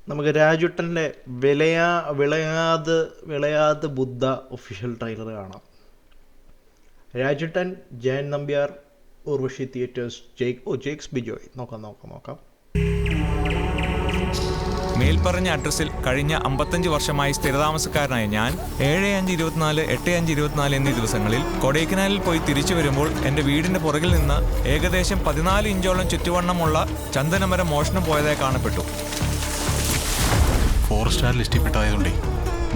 നമുക്ക് രാജുട്ടൻ്റെ വിളയാത് ബുദ്ധ official trailer കാണാം. രാജുട്ടൻ, Jayan Nambiar, Urvashi theatres, Jakes Bijoy. നോക്കാം. മേൽപ്പറഞ്ഞ അഡ്രസ്സിൽ കഴിഞ്ഞ 55 വർഷമായി സ്ഥിരതാമസക്കാരനായ ഞാൻ 7/5/24, 8/5/24 എന്നീ ദിവസങ്ങളിൽ കൊടൈക്കനാലിൽ പോയി തിരിച്ചു വരുമ്പോൾ എൻ്റെ വീടിൻ്റെ പുറകിൽ നിന്ന് ഏകദേശം 14 ഇഞ്ചോളം ചുറ്റുവണ്ണമുള്ള ചന്ദനമരം മോഷണം പോയതായി കാണപ്പെട്ടു. ഫോറസ്റ്റാർ ലിസ്റ്റിൽപ്പെട്ടായതുകൊണ്ടേ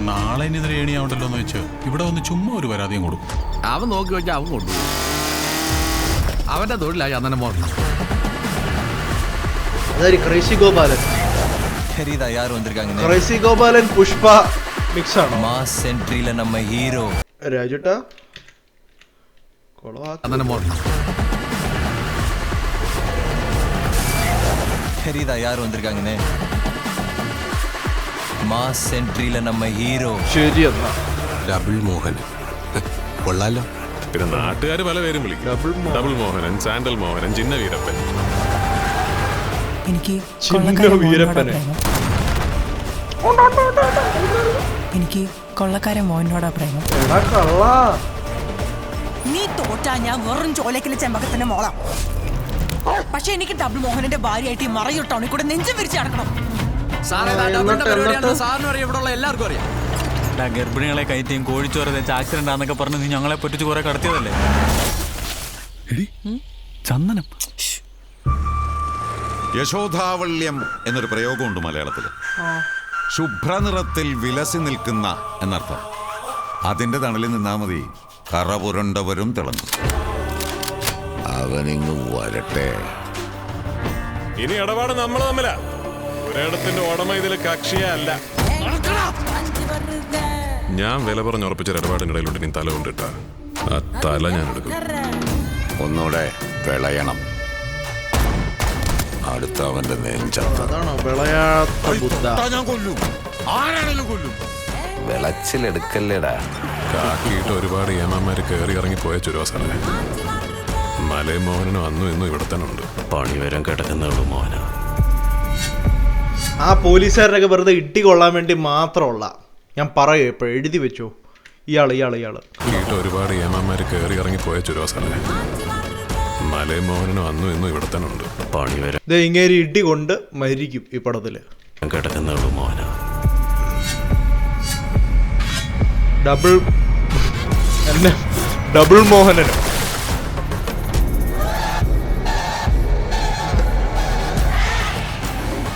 നാളെ ഇനിതിരെ ഏണിയാവണ്ടല്ലോ എന്ന് വെച്ച് ഇവിടെ വന്ന് ചുമ്മാ ഒരു പരാതിയും കൊടുക്കും. അവൻ നോക്കി വെച്ചാൽ അവൻ കൊണ്ടുപോകും. അവൻ്റെ തൊഴിലായി ചന്ദനം മോഷണം. Crazy Gopalan crazy Gopalan Pushpa mix ആണോ? മാസ് എൻട്രിയിലെ നമ്മ ഹീറോ രാജുട്ടാ ചന്ദനം മോഷണം. யார் வந்திருக்காங்கன்னு മാസ് എൻട്രിയിലെ നമ്മ ഹീറോ. ശരി എന്നാ ഡബിൾ മോഹൻ കൊള്ളാലോ. പിന്നെ നാട്ടുകാർ പല പേരും വിളിക്കും. ഡബിൾ മോഹനൻ, സാൻഡൽ മോഹനൻ, ചിന്ന വീരപ്പൻ. എനിക്ക് കൊള്ളക്കാരൻ മോഹനോടാ പ്രേമം. നീ തോറ്റാ ഞാൻ വെറും ചോലക്കിലെ ചെമ്പകത്തിന്റെ മോളാം. പക്ഷെ എനിക്ക് ഡബിൾ മോഹനന്റെ ഭാര്യയായിട്ട് മറയൂർ ടൗണിൽ കൂടെ നെഞ്ചും വിരിച്ച് നടക്കണം. എല്ലാവർക്കും അറിയാം. ഗർഭിണികളെ കയറ്റിയും കോഴിച്ചോറ് വെച്ച് ആക്സിഡന്റ് ആണെന്നൊക്കെ പറഞ്ഞ് നീ ഞങ്ങളെ പറ്റിച്ച് കുറെ കടത്തിയതല്ലേ? ചന്ദനം യശോധാവള്യം എന്നൊരു പ്രയോഗമുണ്ട് മലയാളത്തിൽ. ശുഭ്രനിറത്തിൽ വിലസി നിൽക്കുന്ന എന്നർത്ഥം. അതിന്റെ തണലിൽ നിന്നാ മതി, കറ പുരണ്ടവരും തിളങ്ങും. അവനിങ്ങ് വരട്ടെ. ഇനി ഇടപാട് നമ്മൾ തമ്മിലാ. ഒരിടത്തിന്റെ ഉടമ ഇതിൽ കക്ഷിയല്ല. ഞാൻ വില പറഞ്ഞുറപ്പിച്ച ഇടപാടിന്റെ ഇടയിലുണ്ട്. നീ തല കൊണ്ടിട്ട ആ തല ഞാൻ എടുക്കും. ഒന്നുകൂടെ വിളയണം. അടുത്ത അവന്റെ നെഞ്ചത്താണോ വിളയാത്ത ബുദ്ധ. വിളച്ചിലെടുക്കല്ലേടാ. കാക്കിയിട്ട് ഒരുപാട് ഏമാന്മാര് കയറി ഇറങ്ങി പോയ ചുരുവസാലെ. മലയും മോഹനനും അന്നും ഇന്നും ഇവിടെ തന്നെ ഉണ്ട്. പണിവരം കിടക്കുന്നുള്ളൂ മോഹന. ആ പോലീസുകാരനൊക്കെ വെറുതെ ഇട്ടി കൊള്ളാൻ വേണ്ടി മാത്രമുള്ള, ഞാൻ പറയൂ ഇപ്പൊ എഴുതി വെച്ചോ. ഇയാള് ഒരുപാട് ഏമാന്മാര് കയറി ഇറങ്ങി പോയ ചുരുവസാലെ. മലയും മോഹനനും അന്നും ഇന്നും ഇവിടെ തന്നെ ഉണ്ട്. പണിവരം ഇങ്ങനെ ഇടി കൊണ്ട് മരിക്കും ഈ പടത്തില്. കിടക്കുന്നുള്ളൂ മോഹന. ഡബിൾ മോഹനനും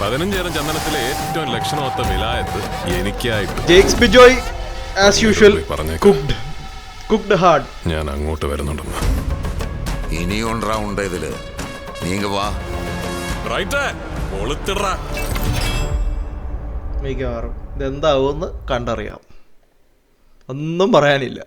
15 ചന്ദനത്തിലെ ഏറ്റവും ലക്ഷണമൊത്ത വിലായത്ത് എനിക്കായിട്ട്. Jakes Bejoy as usual cooked hard. ഞാൻ അങ്ങോട്ട് വരുന്നുണ്ടെന്ന്. ഇനിയും റൗണ്ട് ഇതില്. നീങ്ങ വാ. മിക്കവാറും ഇതെന്താവുമെന്ന് കണ്ടറിയാം. ഒന്നും പറയാനില്ല.